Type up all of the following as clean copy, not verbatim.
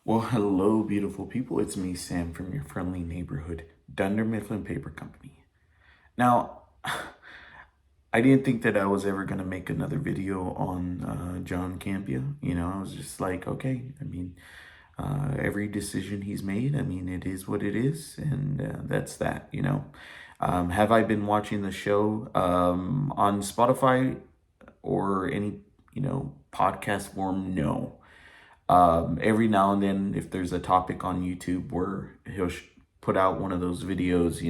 Well, hello, beautiful people. It's me, Sam, from your friendly neighborhood Dunder Mifflin Paper Company. Now, I didn't think that I was ever going to make another video on John Campea. I was just like, okay, every decision he's made, it is what it is, and that's that. Have I been watching the show on Spotify or any, podcast form? No. Every now and then, if there's a topic on YouTube where he'll put out one of those videos,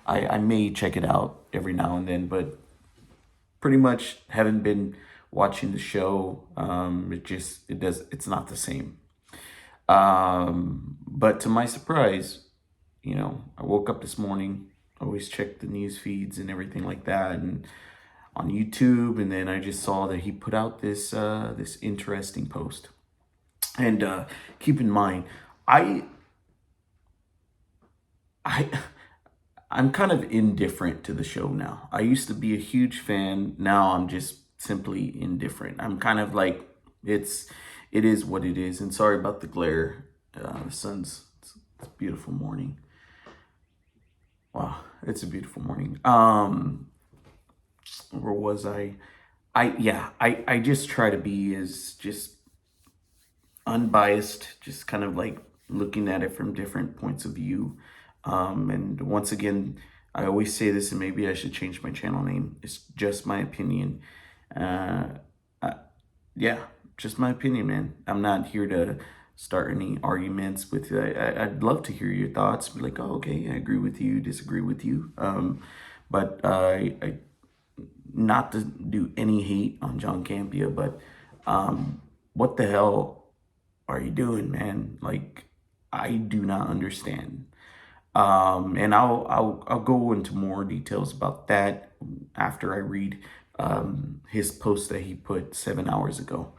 I may check it out every now and then, but pretty much haven't been watching the show. It's not the same. But to my surprise, I woke up this morning, always check the news feeds and everything like that, and on YouTube, and then I just saw that he put out this interesting post. And keep in mind, I I I'm kind of indifferent to the show now. I used to be a huge fan. Now I'm just simply indifferent. I'm kind of like it is what it is. And sorry about the glare. The sun's it's a beautiful morning. Wow, it's a beautiful morning. Where was I? I just try to be as just unbiased, just kind of like looking at it from different points of view. And once again, I always say this, and maybe I should change my channel name. It's just my opinion. Uh, yeah, just my opinion, man. I'm not here to start any arguments with you. I'd love to hear your thoughts. Be like, oh, okay, I agree with you, disagree with you. But I not to do any hate on John Campea, but what the hell are you doing, man? Like, I do not understand. And I'll go into more details about that after I read his post that he put 7 hours ago.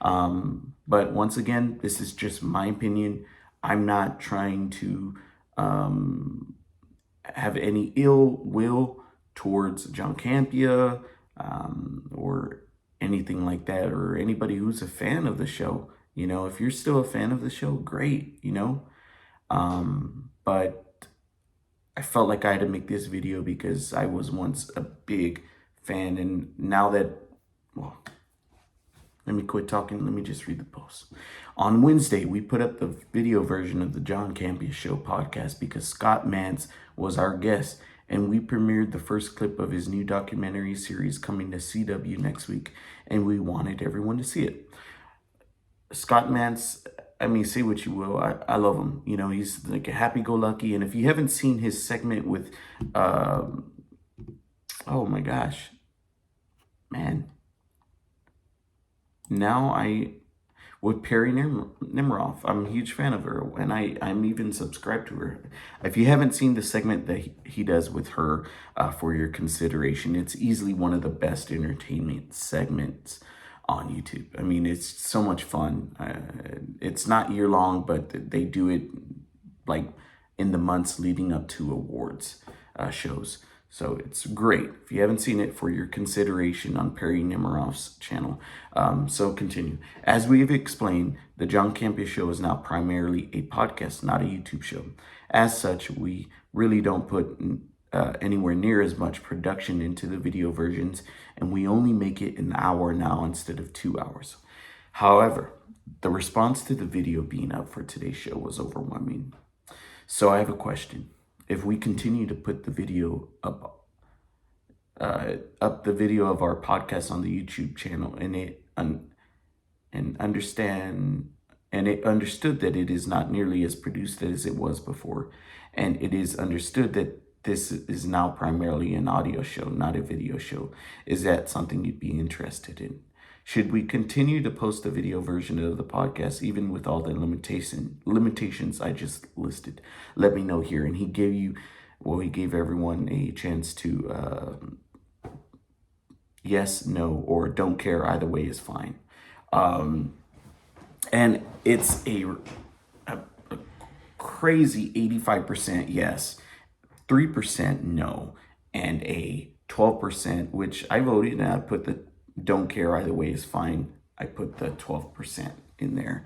But once again, this is just my opinion. I'm not trying to have any ill will towards John Campea or anything like that, or anybody who's a fan of the show. If you're still a fan of the show, great. But I felt like I had to make this video because I was once a big fan, and now that, well, let me quit talking. Let me just read the post. On Wednesday, we put up the video version of the John Campea Show podcast because Scott Mantz was our guest, and we premiered the first clip of his new documentary series coming to CW next week, and we wanted everyone to see it. Scott Mantz, say what you will, I love him. He's like a happy-go-lucky, and if you haven't seen his segment with, oh my gosh, man, with Perry Nemiroff, I'm a huge fan of her, and I'm even subscribed to her. If you haven't seen the segment that he does with her, for your consideration, it's easily one of the best entertainment segments on YouTube. It's so much fun. It's not year long, but they do it like in the months leading up to awards shows. So it's great. If you haven't seen it, for your consideration on Perry Nemiroff's channel. So continue. As we've explained, the John Campea Show is now primarily a podcast, not a YouTube show. As such, we really don't put anywhere near as much production into the video versions, and we only make it an hour now instead of 2 hours. However, the response to the video being up for today's show was overwhelming. So I have a question. If we continue to put the video up the video of our podcast on the YouTube channel, and it understood that it is not nearly as produced as it was before, and it is understood that this is now primarily an audio show, not a video show, is that something you'd be interested in? Should we continue to post the video version of the podcast, even with all the limitations I just listed? Let me know here. And he gave everyone a chance to yes, no, or don't care. Either way is fine. And it's a crazy 85% yes, 3% no, and a 12%, which I voted, and I put the don't care either way is fine. I put the 12% in there.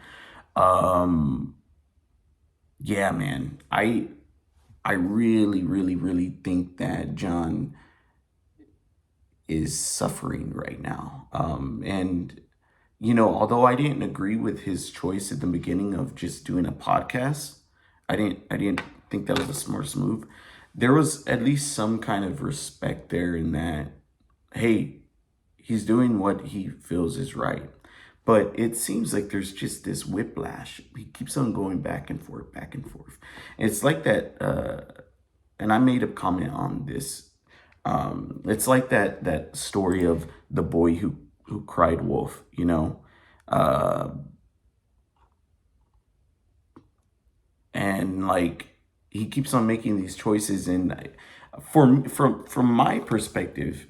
Um, yeah, man, I really, really, really think that John is suffering right now. And although I didn't agree with his choice at the beginning of just doing a podcast, I didn't think that was the smartest move. There was at least some kind of respect there in that, hey, he's doing what he feels is right. But it seems like there's just this whiplash. He keeps on going back and forth, back and forth. It's like that, and I made a comment on this. It's like that story of the boy who cried wolf. Uh, and like he keeps on making these choices, and from my perspective,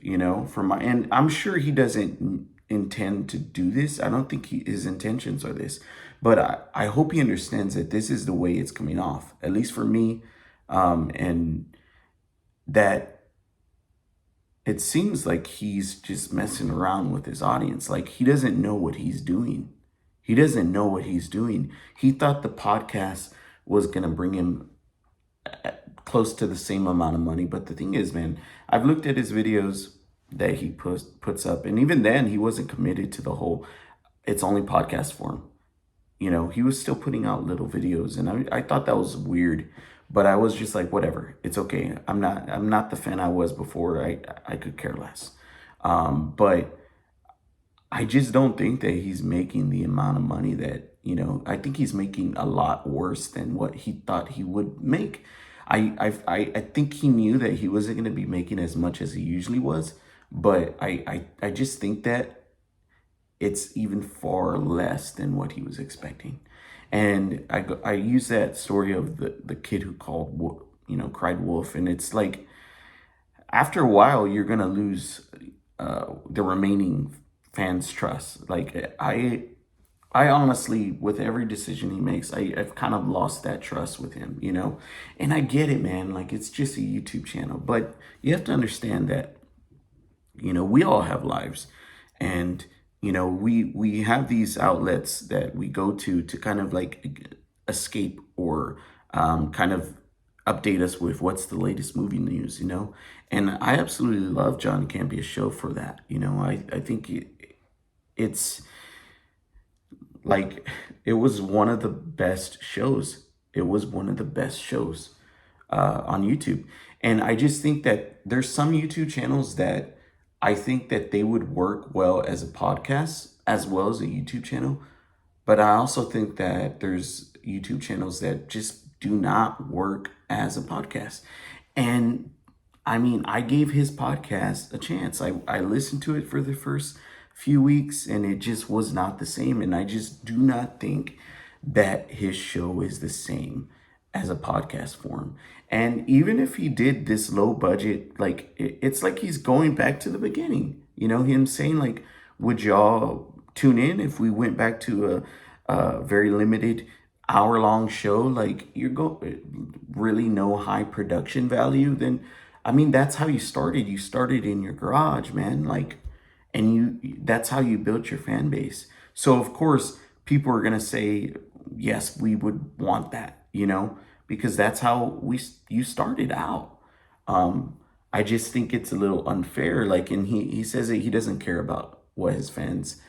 from my, and I'm sure he doesn't intend to do this. I don't think his intentions are this, but I hope he understands that this is the way it's coming off, at least for me. And that it seems like he's just messing around with his audience. Like he doesn't know what he's doing. He doesn't know what he's doing. He thought the podcast was going to bring him close to the same amount of money. But the thing is, man, I've looked at his videos that he puts up. And even then, he wasn't committed to the whole, it's only podcast form. He was still putting out little videos. And I thought that was weird. But I was just like, whatever, it's okay. I'm not the fan I was before. I could care less. But I just don't think that he's making the amount of money that, I think he's making a lot worse than what he thought he would make. I think he knew that he wasn't going to be making as much as he usually was. But I just think that it's even far less than what he was expecting. And I use that story of the kid who cried wolf. And it's like, after a while, you're going to lose the remaining fans' trust. Like I honestly, with every decision he makes, I've kind of lost that trust with him. And I get it, man. Like, it's just a YouTube channel. But you have to understand that, we all have lives. And, we have these outlets that we go to kind of like escape or kind of update us with what's the latest movie news. And I absolutely love John Campea's show for that. I think it's like, it was one of the best shows. It was one of the best shows on YouTube. And I just think that there's some YouTube channels that I think that they would work well as a podcast as well as a YouTube channel. But I also think that there's YouTube channels that just do not work as a podcast. And I mean, I gave his podcast a chance. I listened to it for the first few weeks and it just was not the same. And I just do not think that his show is the same as a podcast form. And even if he did this low budget, like it's like he's going back to the beginning. Him saying like, would y'all tune in if we went back to a very limited hour-long show? Like really no high production value. Then I mean, that's how you started. You started in your garage, man. Like, and that's how you built your fan base. So of course, people are gonna say, yes, we would want that, because that's how you started out. I just think it's a little unfair. Like, and he says that he doesn't care about what his fans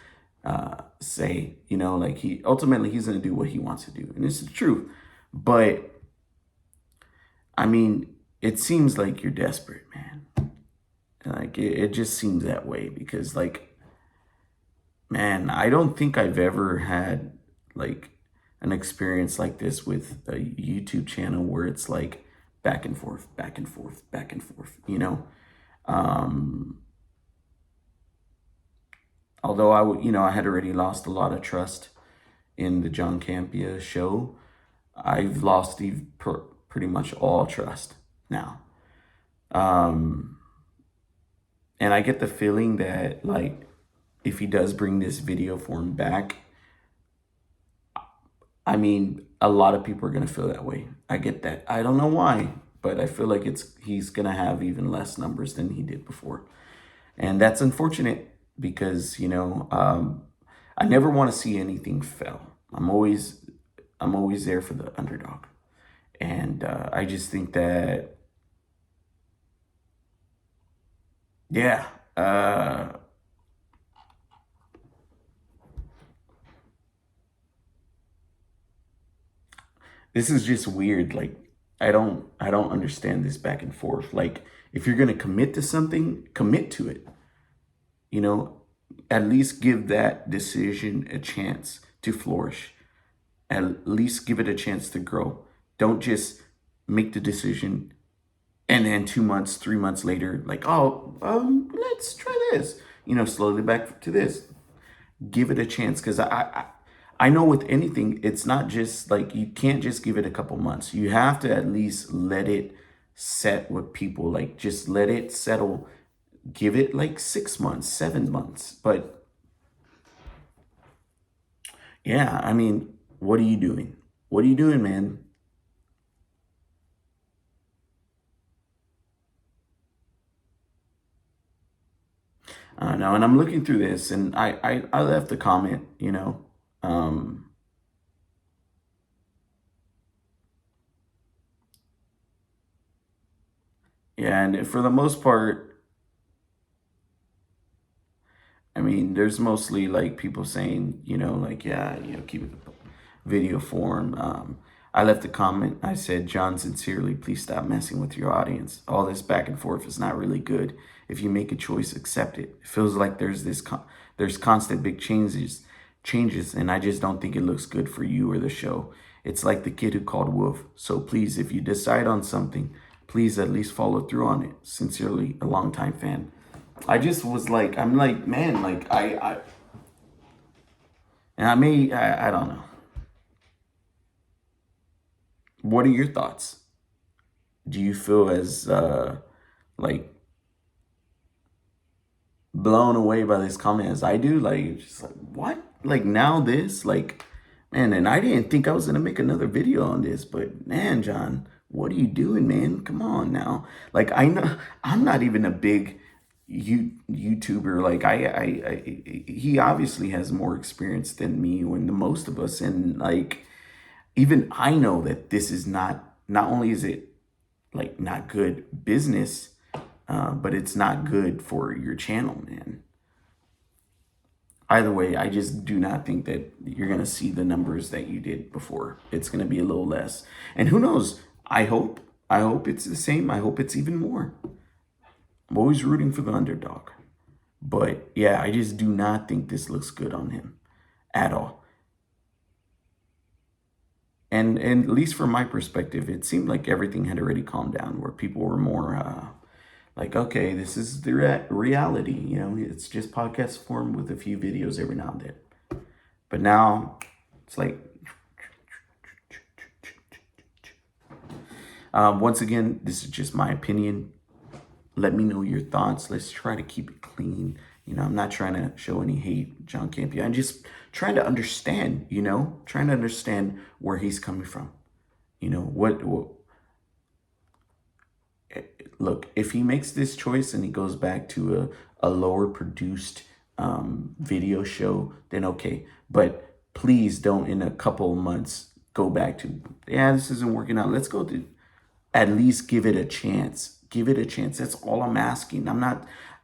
say, like he's gonna do what he wants to do, and it's the truth. But I mean, it seems like you're desperate, man. Like it just seems that way because, like, man, I don't think I've ever had like an experience like this with a YouTube channel where it's like back and forth, back and forth, back and forth. Um, Although I had already lost a lot of trust in the John Campea show, I've lost pretty much all trust now. Um, and I get the feeling that, like, if he does bring this video form back, I mean, a lot of people are going to feel that way. I get that. I don't know why, but I feel like he's going to have even less numbers than he did before. And that's unfortunate because, I never want to see anything fail. I'm always I'm always there for the underdog. And I just think that, yeah, this is just weird. Like, I don't understand this back and forth. Like, if you're gonna commit to something, commit to it. You know, at least give that decision a chance to flourish. At least give it a chance to grow. Don't just make the decision and then 2 months, 3 months later, like, oh, let's try this. Slowly back to this. Give it a chance, because I know with anything, it's not just like, you can't just give it a couple months. You have to at least let it set with people. Like, just let it settle. Give it like 6 months, 7 months. But yeah, I mean, what are you doing? What are you doing, man? No, and I'm looking through this, and I left a comment, um, yeah, and for the most part, I mean, there's mostly like people saying, like, yeah, keep it video form. I left a comment. I said, John, sincerely, please stop messing with your audience. All this back and forth is not really good. If you make a choice, accept it. It feels like there's constant big changes, and I just don't think it looks good for you or the show. It's like the kid who called wolf. So please, if you decide on something, please at least follow through on it. Sincerely, a longtime fan. I just was like, I'm like, man, like and I don't know. What are your thoughts? Do you feel as like blown away by this comment as I do? Like, just like, what? Like, now this? Like, man, and I didn't think I was gonna make another video on this, but man, John, what are you doing, man? Come on now. Like, I know I'm not even a big YouTuber. Like, he obviously has more experience than me and the most of us, and like, even I know that this is not only is it like not good business, but it's not good for your channel, man. Either way, I just do not think that you're going to see the numbers that you did before. It's going to be a little less. And who knows? I hope it's the same. I hope it's even more. I'm always rooting for the underdog. But yeah, I just do not think this looks good on him at all. And at least from my perspective, it seemed like everything had already calmed down, where people were more like, okay, this is the reality. It's just podcast form with a few videos every now and then. But now it's like, once again, this is just my opinion. Let me know your thoughts. Let's try to keep it clean. I'm not trying to show any hate, John Campea. I'm just trying to understand, trying to understand where he's coming from. What look, if he makes this choice and he goes back to a lower produced video show, then okay. But please don't in a couple of months go back to, yeah, this isn't working out. Let's go to at least give it a chance. Give it a chance. That's all I'm asking.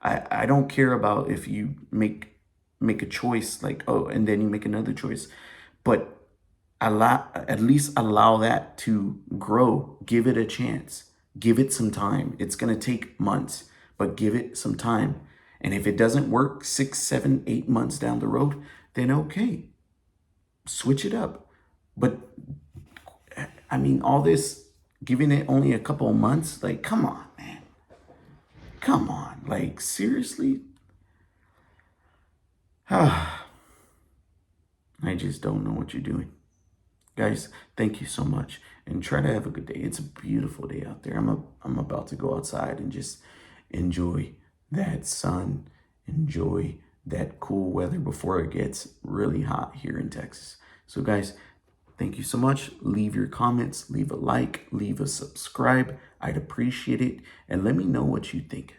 I don't care about if you make a choice, like, oh, and then you make another choice. But at least allow that to grow. Give it a chance. Give it some time. It's going to take months, but give it some time. And if it doesn't work 6, 7, 8 months down the road, then okay, switch it up. But I mean, all this, giving it only a couple of months, like, come on, man. Come on. Like, seriously? I just don't know what you're doing. Guys, thank you so much, and try to have a good day. It's a beautiful day out there. I'm about to go outside and just enjoy that sun, enjoy that cool weather before it gets really hot here in Texas. So guys, thank you so much. Leave your comments, leave a like, leave a subscribe. I'd appreciate it, and let me know what you think.